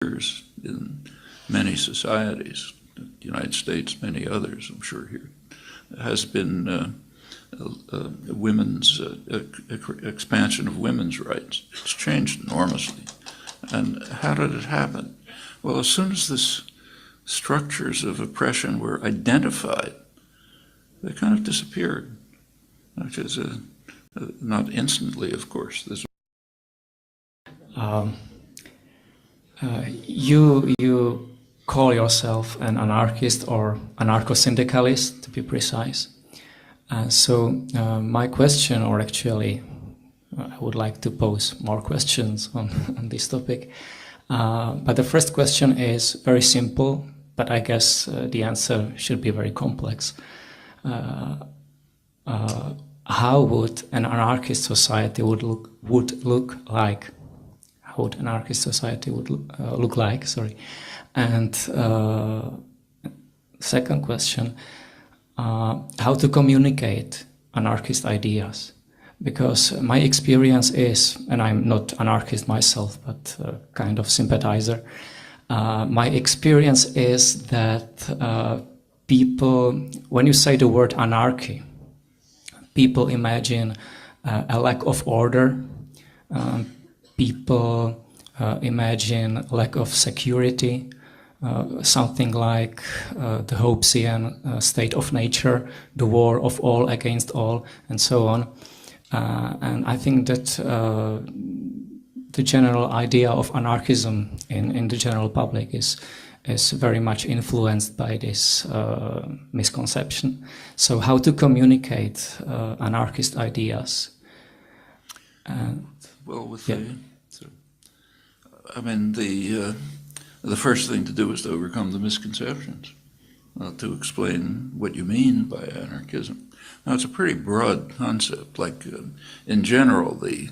in many societies, the United States, many others, I'm sure here, has been women's expansion of women's rights. It's changed enormously. And how did it happen? Well, as soon as the structures of oppression were identified, they kind of disappeared, which is not instantly, of course. You call yourself an anarchist or anarcho-syndicalist, to be precise. So my question, or actually I would like to pose more questions on this topic. But the first question is very simple, but I guess the answer should be very complex. How would an anarchist society would look like? How would an anarchist society would look like? Sorry. And second question: how to communicate anarchist ideas? Because my experience is, and I'm not anarchist myself, but kind of sympathizer. My experience is that people, when you say the word anarchy, people imagine a lack of order. People imagine lack of security, something like the Hobbesian state of nature, the war of all against all, and so on. And I think that the general idea of anarchism in the general public is very much influenced by this misconception. So how to communicate anarchist ideas? Well, the first thing to do is to overcome the misconceptions, to explain what you mean by anarchism. Now, it's a pretty broad concept. Like, in general, the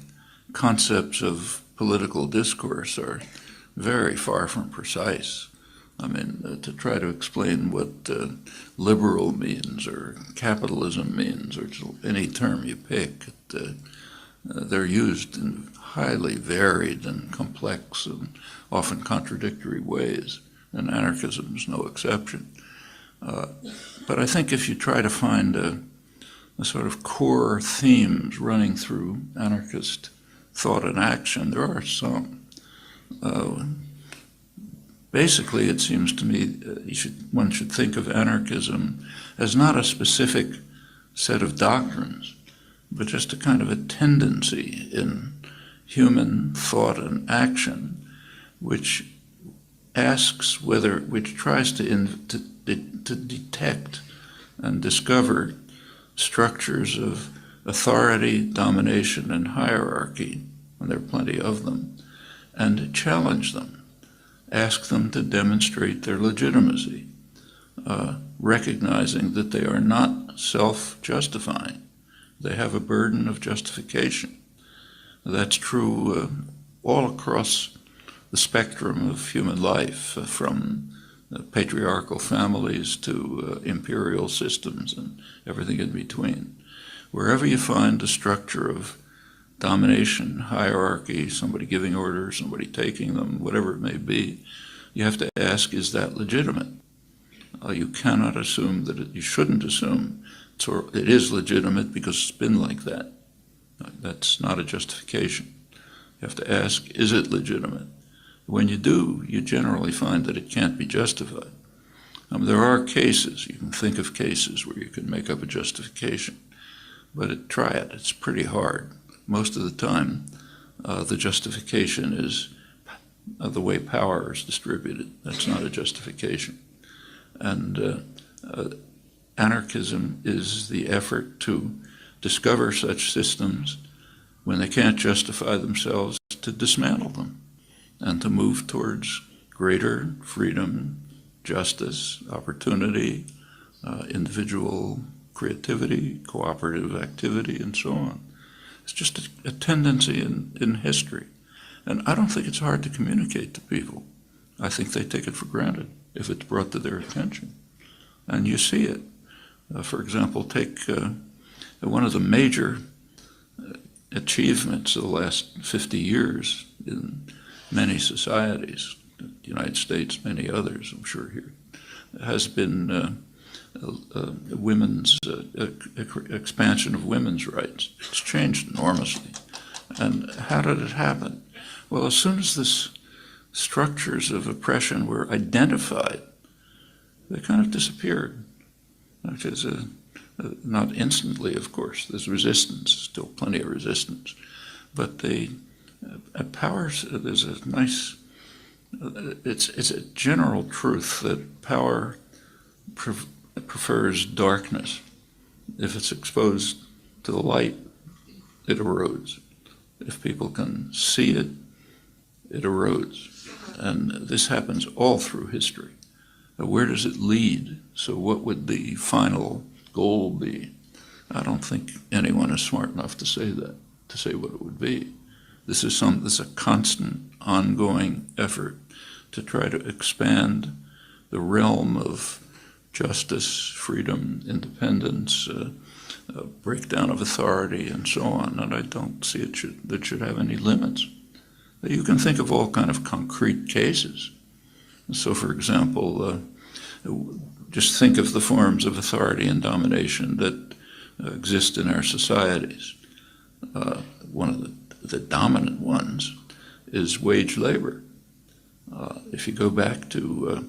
concepts of political discourse are very far from precise. To try to explain what liberal means or capitalism means, or any term you pick, they're used in highly varied and complex and often contradictory ways, and anarchism is no exception. But I think if you try to find a sort of core themes running through anarchist thought and action, there are some. Basically, it seems to me one should think of anarchism as not a specific set of doctrines, but just a kind of a tendency in human thought and action, which tries to detect and discover structures of authority, domination, and hierarchy, and there are plenty of them, and challenge them, ask them to demonstrate their legitimacy, recognizing that they are not self-justifying. They have a burden of justification. That's true all across the spectrum of human life, from patriarchal families to imperial systems and everything in between. Wherever you find a structure of domination, hierarchy, somebody giving orders, somebody taking them, whatever it may be, you have to ask, is that legitimate? You cannot assume that you shouldn't assume it is legitimate because it's been like that. That's not a justification. You have to ask, is it legitimate? When you do, you generally find that it can't be justified. There are cases, you can think of cases where you can make up a justification, but try it, it's pretty hard. Most of the time, the justification is the way power is distributed. That's not a justification. And anarchism is the effort to discover such systems when they can't justify themselves, to dismantle them and to move towards greater freedom, justice, opportunity, individual creativity, cooperative activity, and so on. It's just a tendency in history. And I don't think it's hard to communicate to people. I think they take it for granted if it's brought to their attention. And you see it. For example, take one of the major achievements of the last 50 years in many societies, the United States, many others, I'm sure here, has been women's expansion of women's rights. It's changed enormously. And how did it happen? Well, as soon as the structures of oppression were identified, they kind of disappeared. Which is not instantly, of course. There's resistance, still plenty of resistance. But the power, there's a nice, it's a general truth that power prefers darkness. If it's exposed to the light, it erodes. If people can see it, it erodes. And this happens all through history. Where does it lead? So what would the final goal be? I don't think anyone is smart enough to say that, to say what it would be. This is a constant, ongoing effort to try to expand the realm of justice, freedom, independence, breakdown of authority, and so on. And I don't see it should have any limits. You can think of all kind of concrete cases. So, for example, just think of the forms of authority and domination that exist in our societies. One of the dominant ones is wage labor. If you go back to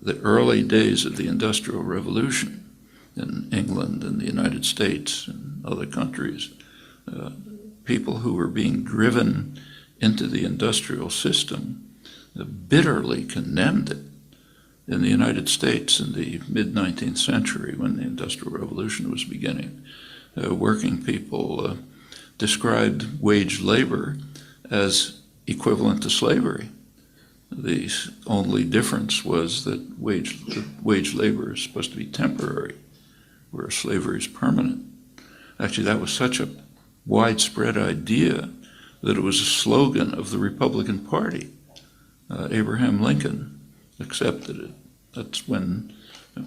the early days of the Industrial Revolution in England and the United States and other countries, people who were being driven into the industrial system bitterly condemned it. In the United States in the mid-19th century, when the Industrial Revolution was beginning, working people described wage labor as equivalent to slavery. The only difference was that wage labor is supposed to be temporary, whereas slavery is permanent. Actually, that was such a widespread idea that it was a slogan of the Republican Party. Abraham Lincoln accepted it. That's when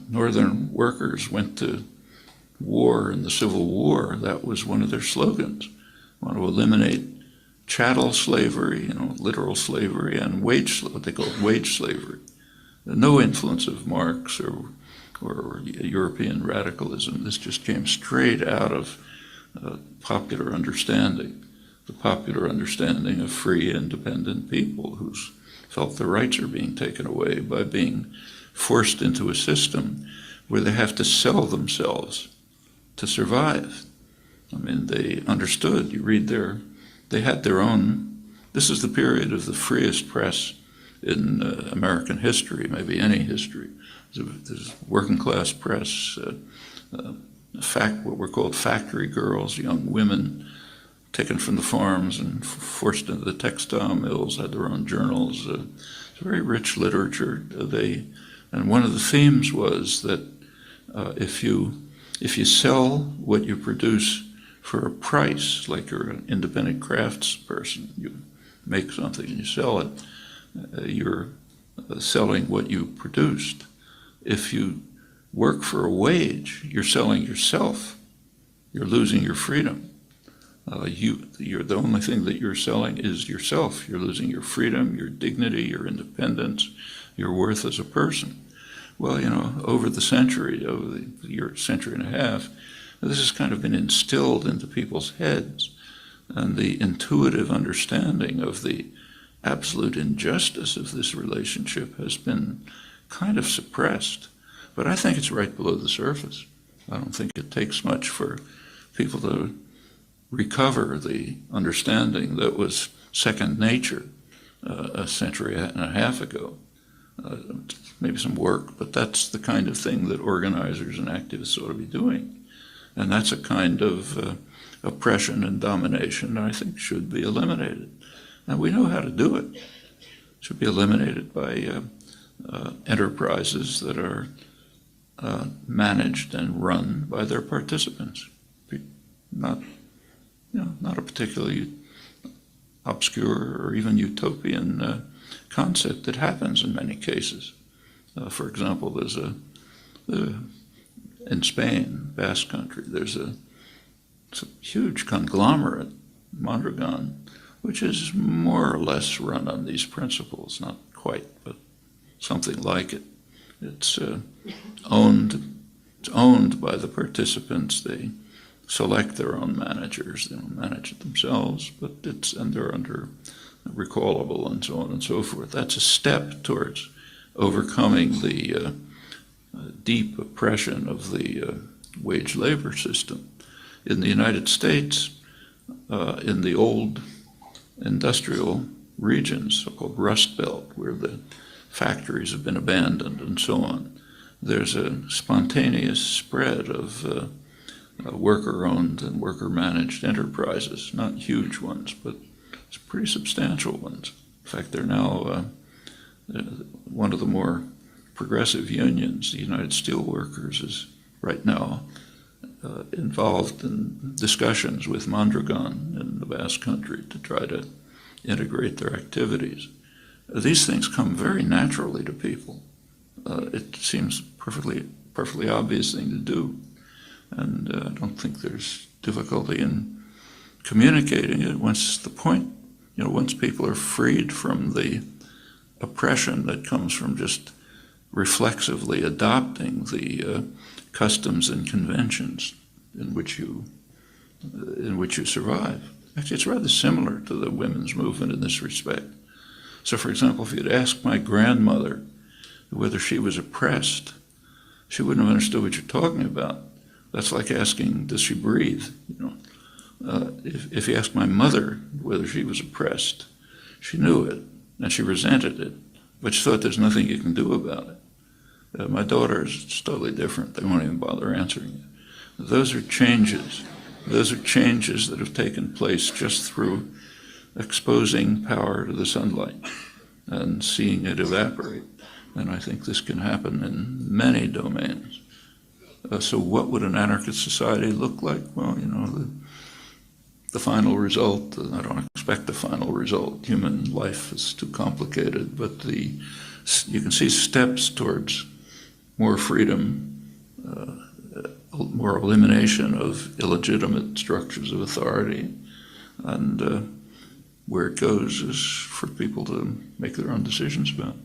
Northern workers went to war in the Civil War. That was one of their slogans. Want to eliminate chattel slavery, literal slavery, and what they called wage slavery. No influence of Marx or European radicalism. This just came straight out of popular understanding, the popular understanding of free, independent people who felt their rights are being taken away by being forced into a system where they have to sell themselves to survive. I mean, they understood. You read they had their own. This is the period of the freest press in American history, maybe any history. There's working class press, what were called factory girls, young women taken from the farms and forced into the textile mills, had their own journals. It's very rich literature. And one of the themes was that if you sell what you produce for a price, like you're an independent crafts person, you make something and you sell it, you're selling what you produced. If you work for a wage, you're selling yourself. You're losing your freedom. You're the only thing that you're selling is yourself. You're losing your freedom, your dignity, your independence, your worth as a person. Well, over the century, over the century and a half, this has kind of been instilled into people's heads, and the intuitive understanding of the absolute injustice of this relationship has been kind of suppressed. But I think it's right below the surface. I don't think it takes much for people to recover the understanding that was second nature a century and a half ago. Maybe some work, but that's the kind of thing that organizers and activists ought to be doing. And that's a kind of oppression and domination that I think should be eliminated. And we know how to do it. It should be eliminated by enterprises that are managed and run by their participants. Not a particularly obscure or even utopian concept that happens in many cases. For example, there's in Spain, Basque Country, there's a huge conglomerate, Mondragon, which is more or less run on these principles, not quite quite, but something like it. It's owned by the participants. They select their own managers. They don't manage it themselves, but and they're under recallable and so on and so forth. That's a step towards overcoming the deep oppression of the wage labor system. In the United States, in the old industrial regions, so-called Rust Belt, where the factories have been abandoned and so on, there's a spontaneous spread of worker-owned and worker-managed enterprises, not huge ones, but pretty substantial ones. In fact, they're now one of the more progressive unions. The United Steelworkers is right now involved in discussions with Mondragon in the Basque Country to try to integrate their activities. These things come very naturally to people. It seems perfectly obvious thing to do, and I don't think there's difficulty in communicating it once people are freed from the oppression that comes from just reflexively adopting the customs and conventions in which you survive. Actually, it's rather similar to the women's movement in this respect. So, for example, if you'd asked my grandmother whether she was oppressed, she wouldn't have understood what you're talking about. That's like asking, does she breathe? If you asked my mother whether she was oppressed, she knew it, and she resented it, but she thought there's nothing you can do about it. My daughters, it's totally different. They won't even bother answering it. Those are changes. Those are changes that have taken place just through exposing power to the sunlight and seeing it evaporate. And I think this can happen in many domains. So what would an anarchist society look like? Well, the final result, I don't expect the final result. Human life is too complicated, but you can see steps towards more freedom, more elimination of illegitimate structures of authority, and where it goes is for people to make their own decisions about.